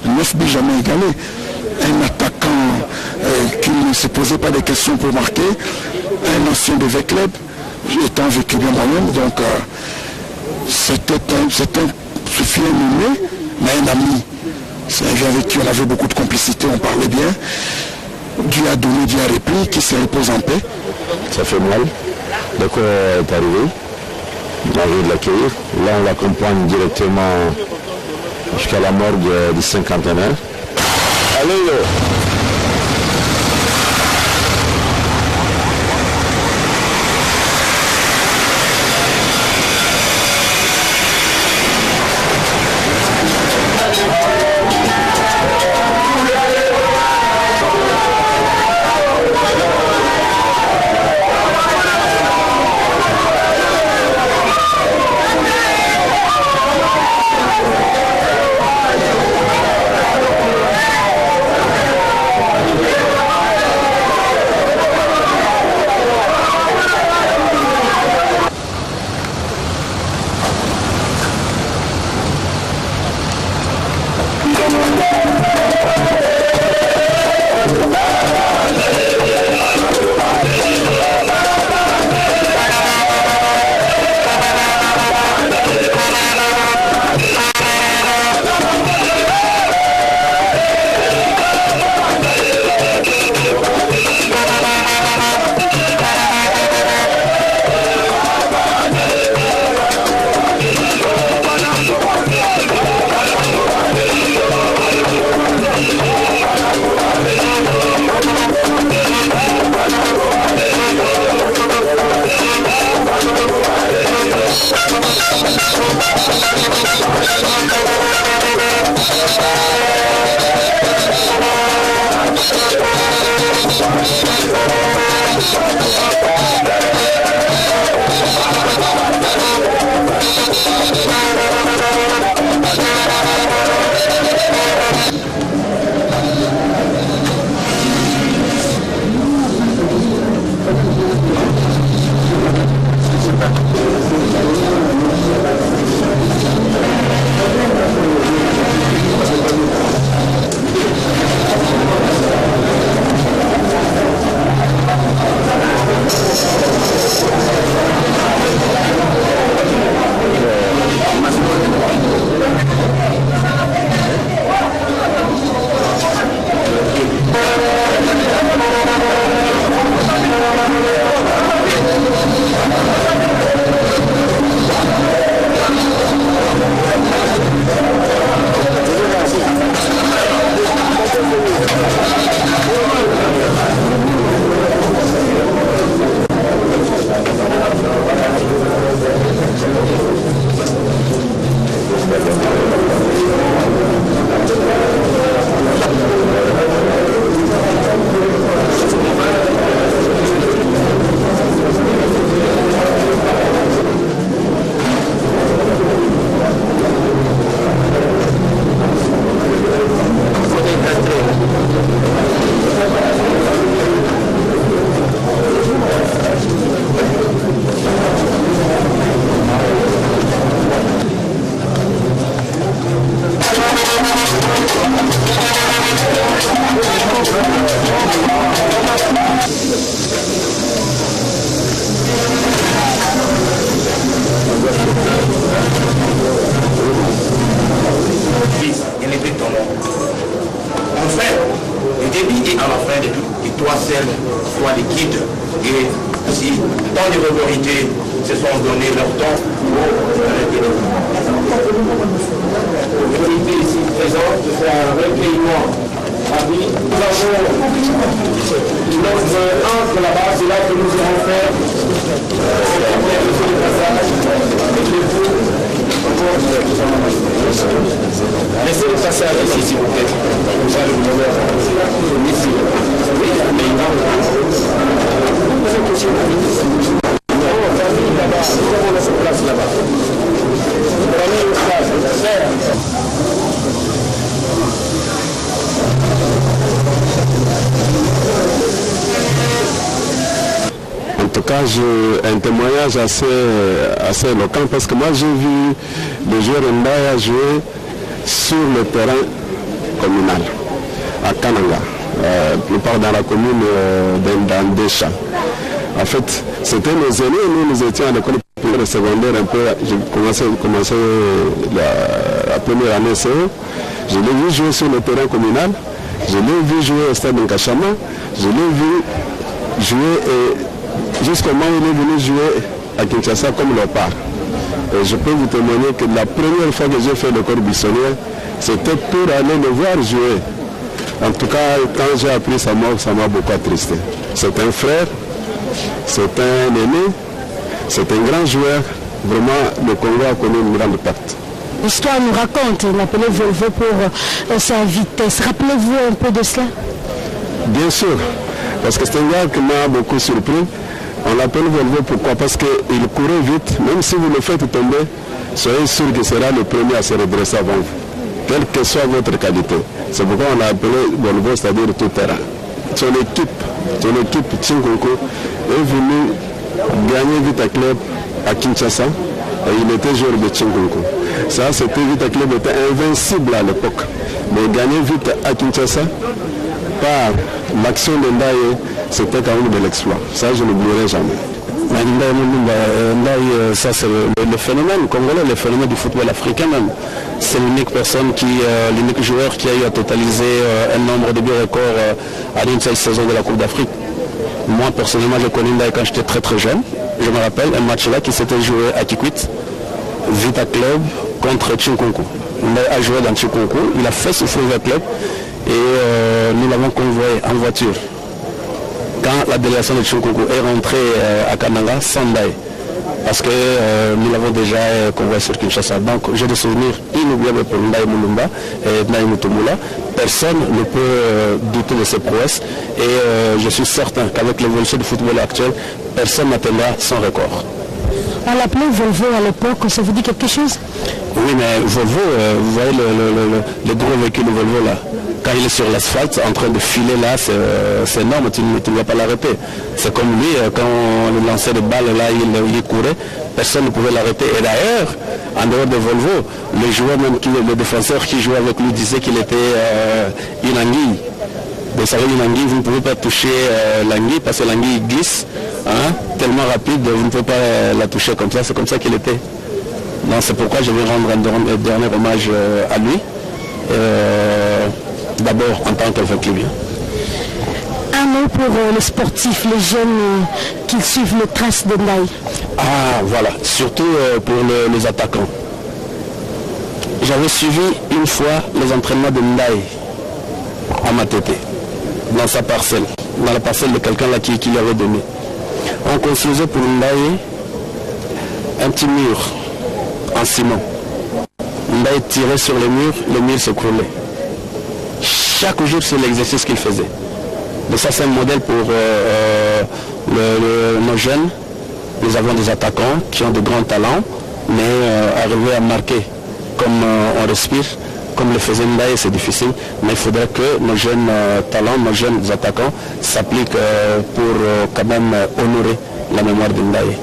9 buts jamais égalés. Un attaquant qui ne se posait pas de questions pour marquer, un ancien de V-Club, étant vécu bien moi-même, donc c'était un aimé, mais un ami. C'est un gars avec qui on avait beaucoup de complicité, on parlait bien. Dieu a donné, Dieu a repris, qui se repose en paix. Ça fait mal. De quoi est arrivé? On a envie de l'accueillir. Là, on l'accompagne directement jusqu'à la morgue du cinquantenaire. Allez, un témoignage assez éloquent parce que moi j'ai vu le joueur Mbaya jouer sur le terrain communal, à Kananga, plus part dans la commune d'Andesha. En fait, c'était nos aînés, nous étions à l'école primaire et secondaire un peu, j'ai commencé la première année CE. Je l'ai vu jouer sur le terrain communal, je l'ai vu jouer au stade de Nkachama, je l'ai vu jouer et jusqu'au moment où il est venu jouer à Kinshasa comme le part. Et je peux vous témoigner que la première fois que j'ai fait le corps buissonnier, c'était pour aller le voir jouer. En tout cas, quand j'ai appris sa mort, ça m'a beaucoup attristé. C'est un frère, c'est un aîné, c'est un grand joueur. Vraiment, le Congo a connu une grande perte. L'histoire nous raconte, on appelait Volvo pour sa vitesse. Rappelez-vous un peu de cela? Bien sûr, parce que c'est un gars qui m'a beaucoup surpris. On l'appelle Volvo, pourquoi? Parce qu'il courait vite, même si vous le faites tomber, soyez sûr qu'il sera le premier à se redresser avant vous, quelle que soit votre qualité. C'est pourquoi on l'a appelé Volvo, c'est-à-dire tout terrain. Son équipe Tchinkonko est venue gagner Vita Club à Kinshasa et il était joueur de Tchinkonko. Ça, c'était Vita Club était invincible à l'époque. Mais gagner vite à Kinshasa par l'action de Ndaye, c'était quand même de l'exploit. Ça, je n'oublierai jamais. Ndaye, ça c'est le phénomène congolais, le phénomène du football africain même. C'est l'unique personne l'unique joueur qui a eu à totaliser un nombre de buts records à une seule saison de la Coupe d'Afrique. Moi personnellement, je connais Ndaye quand j'étais très jeune. Je me rappelle un match là qui s'était joué à Kikwit, Vita Club contre Tchinkonko. Ndaye a joué dans Tchinkonko, il a fait souffrir Vita Club et nous l'avons convoyé en voiture. Quand la délégation de Tchinkonko est rentrée à Kananga, sans Ndaye, parce que nous l'avons déjà convoyé sur Kinshasa. Donc j'ai des souvenirs inoubliables pour Ndaye Mulumba et Ndaye Mutomula. Personne ne peut douter de ses prouesses et je suis certain qu'avec l'évolution du football actuel, personne n'atteindra son record. On l'appelait Volvo à l'époque, ça vous dit quelque chose? Oui, mais Volvo, vous voyez le gros véhicule de Volvo là, quand il est sur l'asphalte en train de filer là, c'est énorme, tu ne vas pas l'arrêter. C'est comme lui, quand on lançait des balles là, il courait, personne ne pouvait l'arrêter. Et d'ailleurs, en dehors de Volvo, les joueurs même, le défenseur qui jouait avec lui disait qu'il était une anguille. Vous savez, une anguille, vous ne pouvez pas toucher l'anguille parce que l'anguille glisse, hein, tellement rapide, vous ne pouvez pas la toucher comme ça, c'est comme ça qu'il était. Donc c'est pourquoi je vais rendre un dernier hommage à lui. D'abord en tant qu'invainclu. Un mot pour les sportifs, les jeunes qui suivent les traces de Ndaye. Ah voilà, surtout pour les attaquants. J'avais suivi une fois les entraînements de Ndaye à Matete, dans sa parcelle, dans la parcelle de quelqu'un là qui lui avait donné. On construisait pour Ndaye un petit mur en ciment. Ndaye tirait sur le mur s'écroulait. Chaque jour, c'est l'exercice qu'il faisait. Donc ça, c'est un modèle pour nos jeunes. Nous avons des attaquants qui ont de grands talents, mais arriver à marquer comme on respire, comme le faisait Ndaye, c'est difficile. Mais il faudrait que nos jeunes talents, nos jeunes attaquants s'appliquent pour quand même honorer la mémoire de Ndaye.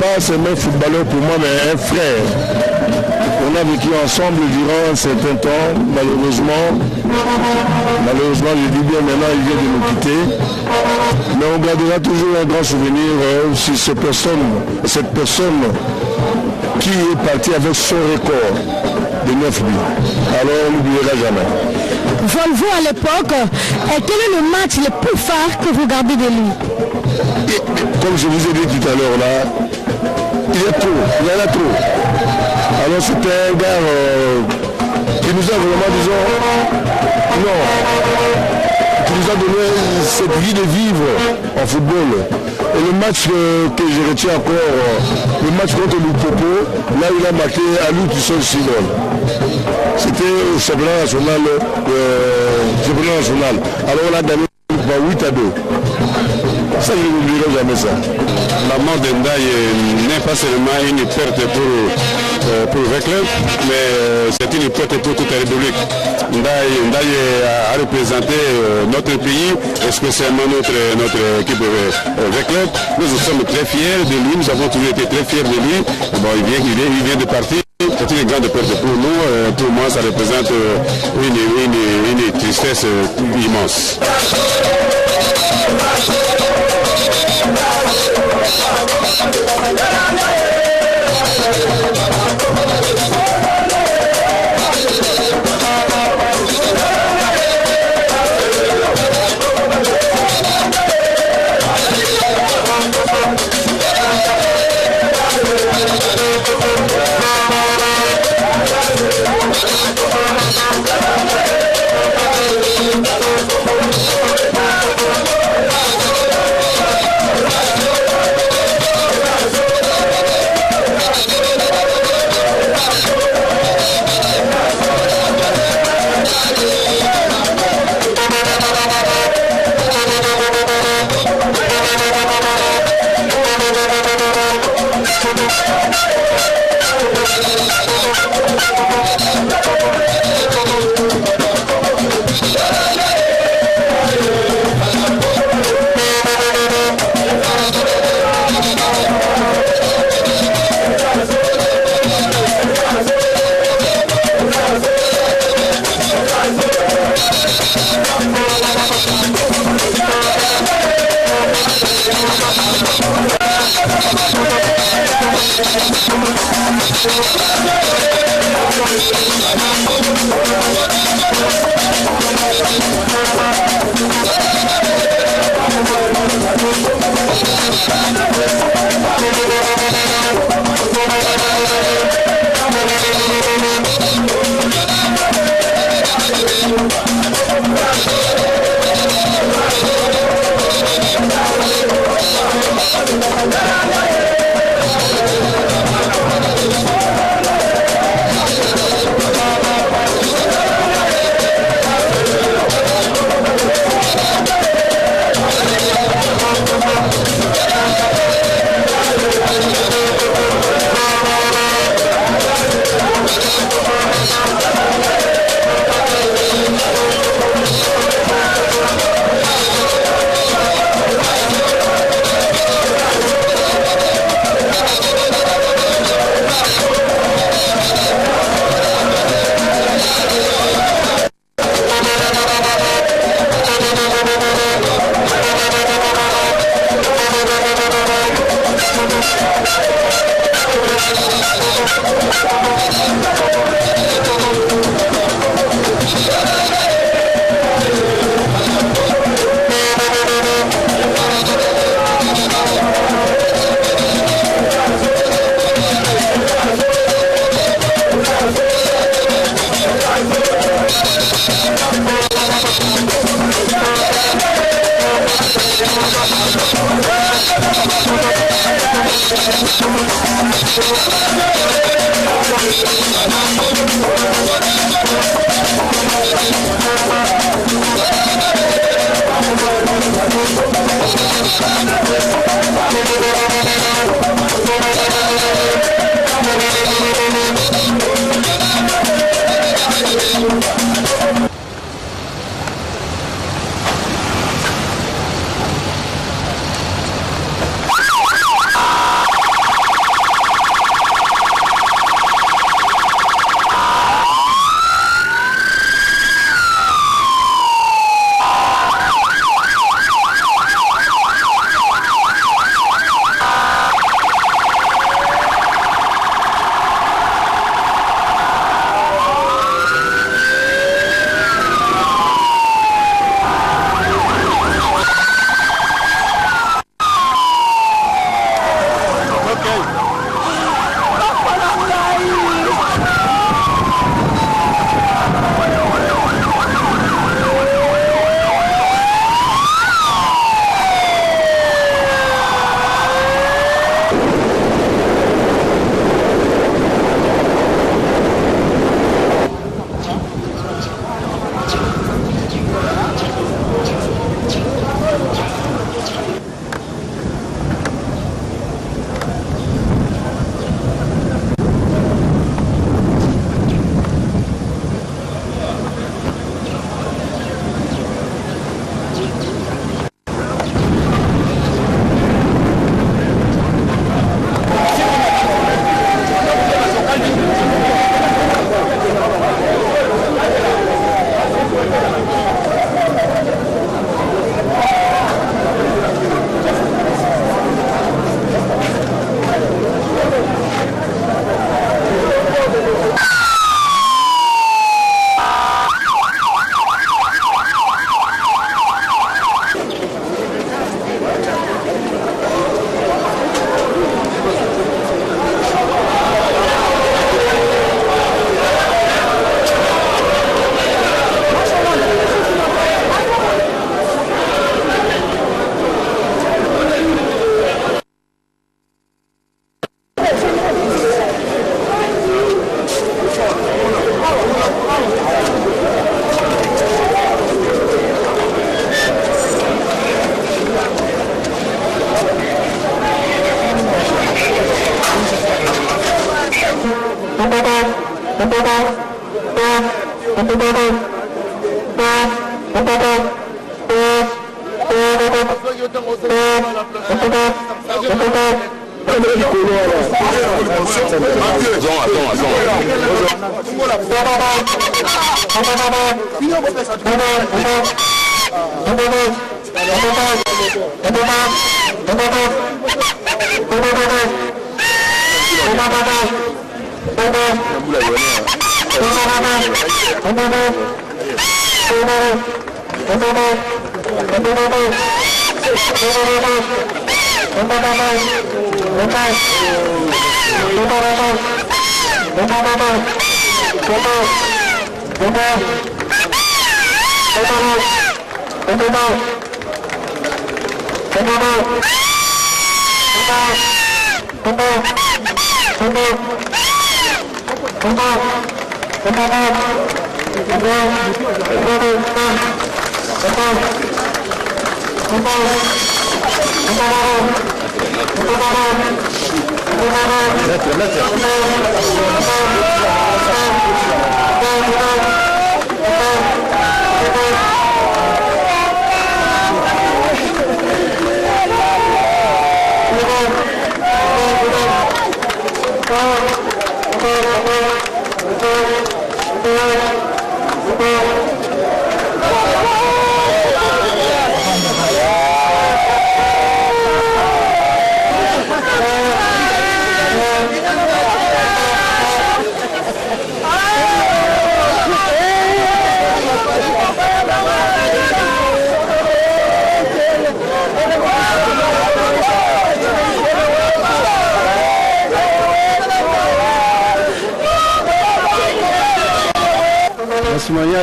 pas seulement footballeur pour moi, mais un frère. On a vécu ensemble durant un certain temps, malheureusement, je dis bien maintenant, il vient de nous quitter. Mais on gardera toujours un grand souvenir sur cette personne qui est partie avec son record de 9 buts. Alors on n'oubliera jamais. Volvo à l'époque, quel est le match le plus phare que vous gardez de lui? Comme je vous ai dit tout à l'heure là, il y en a trop. Alors c'était un gars qui nous a vraiment, qui nous a donné cette vie de vivre en football. Et le match que je retiens encore, le match contre Loupopo, là il a marqué à lui tout seul 6 goals. C'était au championnat national. Alors on a gagné 8-2. Ça, je n'oublierai jamais ça. La mort de Ndaye n'est pas seulement une perte pour le club, mais c'est une perte pour toute la République. Ndaye a représenté notre pays, et spécialement notre équipe de club. Nous sommes très fiers de lui, nous avons toujours été très fiers de lui. Bon, il vient de partir. C'est une grande perte pour nous. Pour moi, ça représente une tristesse immense.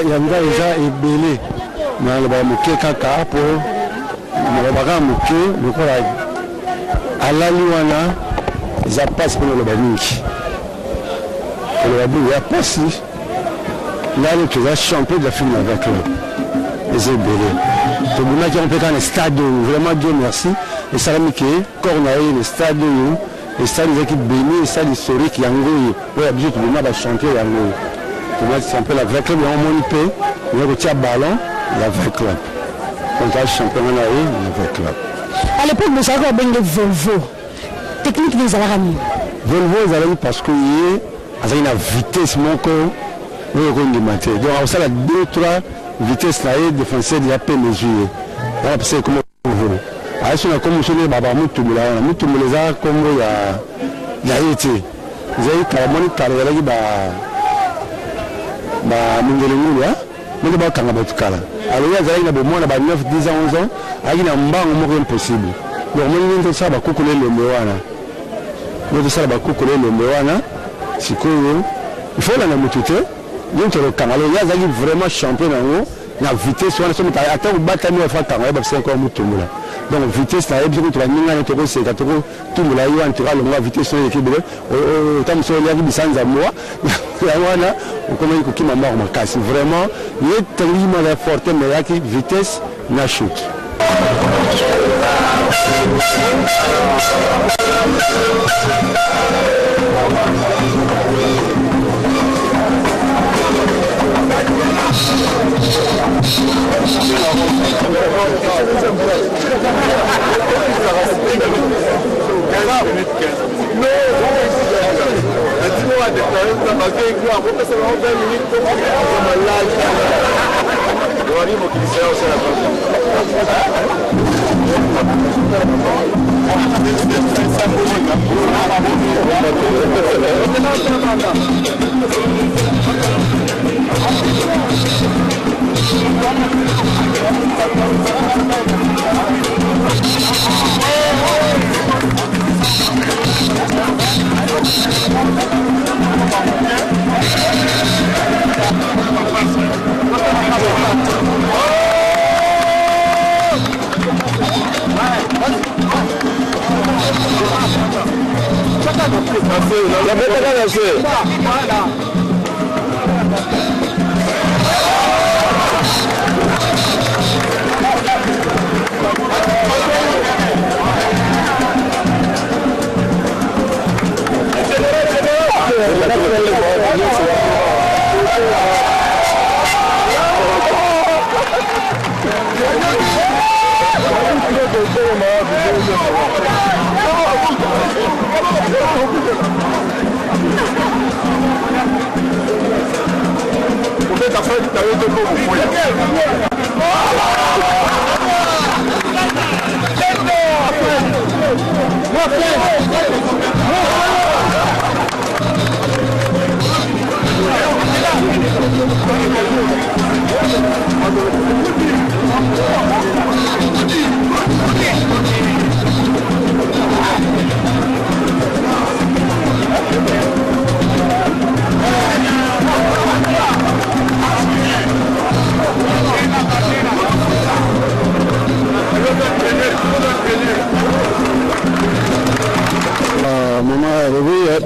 yanga eza ebele na loba moke kaka po na moke lokola alali wana eza pasi mpona loba mingi loba mingi ya pasi nani toza champion de la film avec eux eza ebele tobunaki yango mpe kaka na stade oyo vraiment Dieu merci esalami ke corps na ye na stade oyo estade ezalaki béni estade historique yango oyo oyo ya biso tobuna bachampion yango oyo c'est un peu la vraie club, on monte peu, il y a le ballon, la vraie club. On a le championnat, la vraie club. À l'époque, vous savez bien le Volvo. Technique des Alarami. Volvo, ils allaient parce qu'il y a une vitesse, mon corps, nous avons matin. Donc, on a la 2-3 vitesses là, défenseur de la paix mesurée. Voilà, c'est comme Volvo. Alors, si on a commencé à faire Moutoumula, Moutoumula, comme il y a été. Vous avez carrément carrière ba mungele ngulu ha mungu ba kanga batukala alors ya zali na bomona ba 9 10 ans 11 ans aki na mbango moko impossible donc moni ndio saba kukule lembe wana ndio saba bakukule lembe wana sikoyo il faut la mutute ndio to kanga lo ya zali vraiment champion nango na vitesse wana somo ta ata ubata mi fa kanga ba 5 ans mutumula donc vitesse na ebi ko to ninga na to ko seka to ko tumula yo antira lo vitesse yo ekibele o tamso ya bisanza moi wana comment il kokima mort makasi vraiment il est tellement fort mais il y a vitesse na chute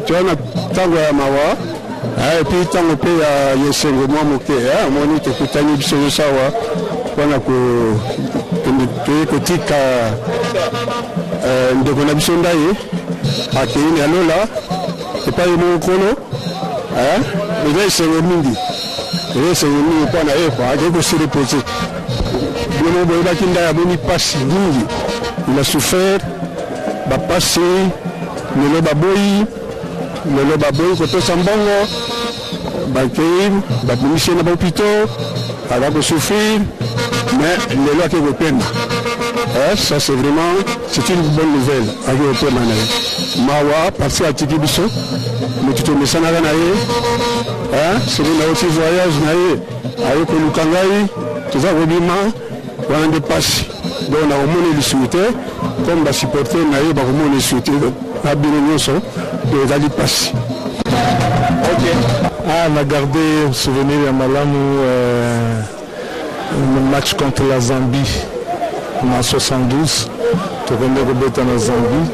tu as tango ya mawa et puis tango pe ya yesengo mwa moke amoni tokutani biso nyonso awa mpona kotika ndeko na biso ndaye akei na lola epai mokolo eza esengo mingi mpona ye akei kosirepose bino boyebaki ndaye amoni mpasi mingi il a souffert bapasi lelo baboyi kotosa mbongo bakei babimisi na bahôpitaux aka kosouffrir mais lelo ake kopema ça c'est vraiment c'est une bonne nouvelle ake kopema na ye mawa parce atiki biso motu tomesanaka na ye soki nauti voyage na ye aye koluka ngai toza kobima wana nde pasi donc nakomona lisusu te comme basupporter na ye bakomona lisusu te na bino nyonso ezali pasi. On a gardé un souvenir à Malamu, le match contre la Zambie en 72. Tu connais Roberta en Zambie.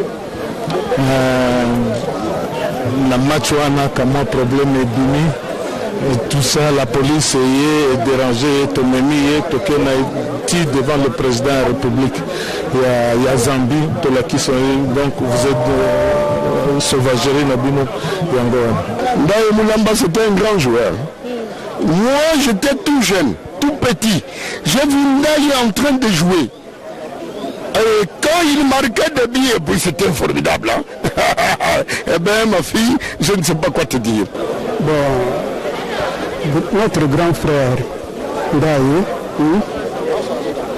Le match où on a comme un problème est bini. Et tout ça, la police est dérangée, est devant le président de la République. Il y a Zambie, donc vous êtes sauvagerie Nabino Yangoan. Ndaye Moulamba, c'était un grand joueur. Moi, j'étais tout jeune, tout petit. J'ai vu Ndaye en train de jouer. Et quand il marquait des buts, puis c'était formidable. Hein? Eh bien, ma fille, je ne sais pas quoi te dire. Bon, notre grand frère, Ndaye,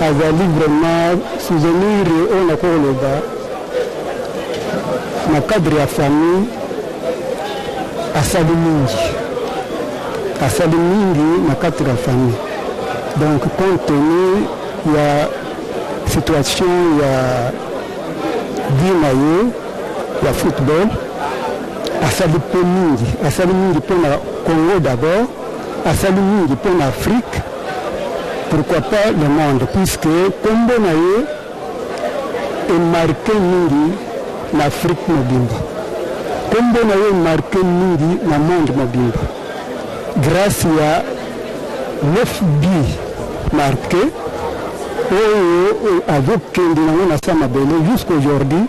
avait vraiment souvenir on a quoi le bas. Na cadre ya famille asali mingi na cadre ya famille. Donc compte tenu ya situation ya vie ya football asali mingi pour la Congo d'abord, asali mingi pour l'Afrique, pourquoi pas le monde, puisque Combo naye est marqué mingi l'Afrique mobimba. Combo naye marqué mingi na monde mobimba. Grâce à 9 buts marqués, avec Kendi na sama bele jusqu'aujourd'hui,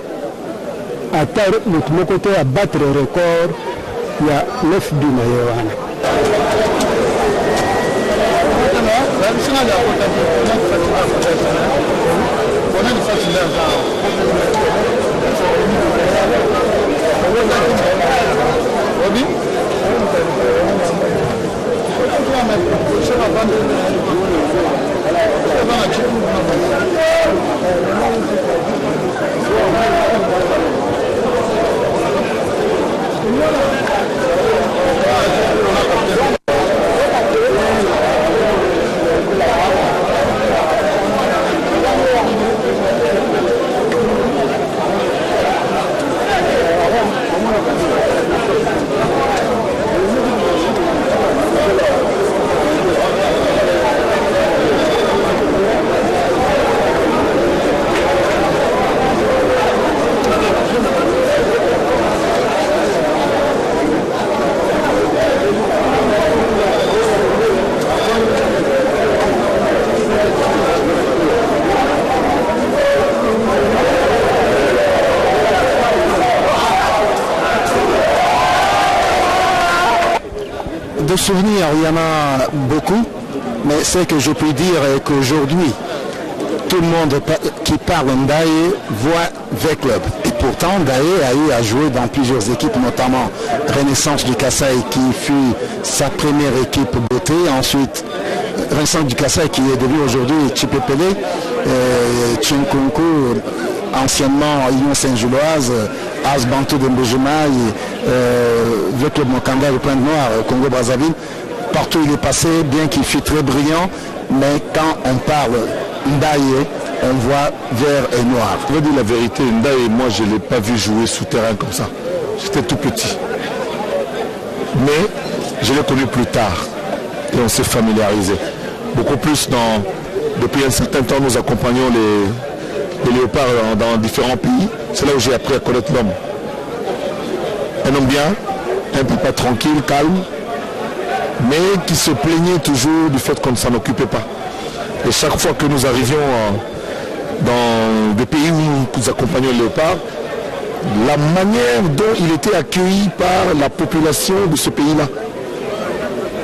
à terre notre côté à battre le record, il y a 9 buts na yewana. De souvenirs, il y en a beaucoup, mais ce que je peux dire est qu'aujourd'hui, tout le monde qui parle Ndaye voit V-Club. Et pourtant, Ndaye a eu à jouer dans plusieurs équipes, notamment Renaissance du Kasaï qui fut sa première équipe beauté. Ensuite, Renaissance du Kasaï qui est devenu aujourd'hui Chipepele, Tchenkonko, anciennement Union Saint-Gilloise, As Bantou de Mbojima, le club Mokanda, le Point Noir, Congo-Brazzaville. Partout il est passé, bien qu'il fût très brillant, mais quand on parle Ndaye, on voit vert et noir. Je veux dire la vérité, Ndaye, moi je ne l'ai pas vu jouer souterrain comme ça. J'étais tout petit. Mais je l'ai connu plus tard et on s'est familiarisé. Beaucoup plus depuis un certain temps, nous accompagnons les léopards dans différents pays. C'est là où j'ai appris à connaître l'homme. Un homme bien, un papa tranquille, calme, mais qui se plaignait toujours du fait qu'on ne s'en occupait pas. Et chaque fois que nous arrivions dans des pays où nous accompagnions les léopards, la manière dont il était accueilli par la population de ce pays-là.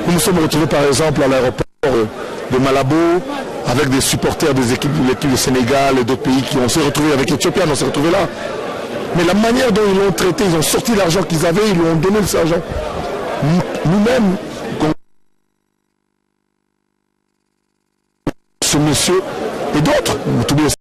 Nous nous sommes retrouvés par exemple à l'aéroport de Malabo avec des supporters des équipes de l'équipe du Sénégal et d'autres pays on s'est retrouvés avec l'Éthiopie, on s'est retrouvés là. Mais la manière dont ils l'ont traité, ils ont sorti l'argent qu'ils avaient, ils lui ont donné cet argent. Nous-mêmes, ce monsieur et d'autres,